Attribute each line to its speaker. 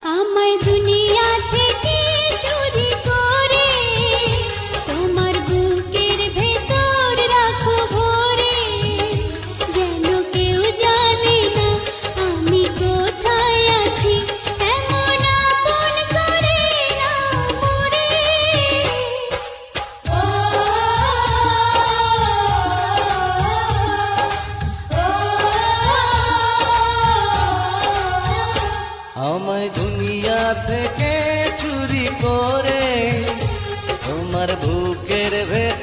Speaker 1: আমায় দুনিয়া থেকে চুরি করে তোমার বুকের ভেতর রাখো ভরে, যেন কেউ জানে না আমি কোথায় আছি, এমন আপন করে নাও মোরে।
Speaker 2: আমায় দুনিয়া থেকে চুরি করে তোমার বুকের ভেতর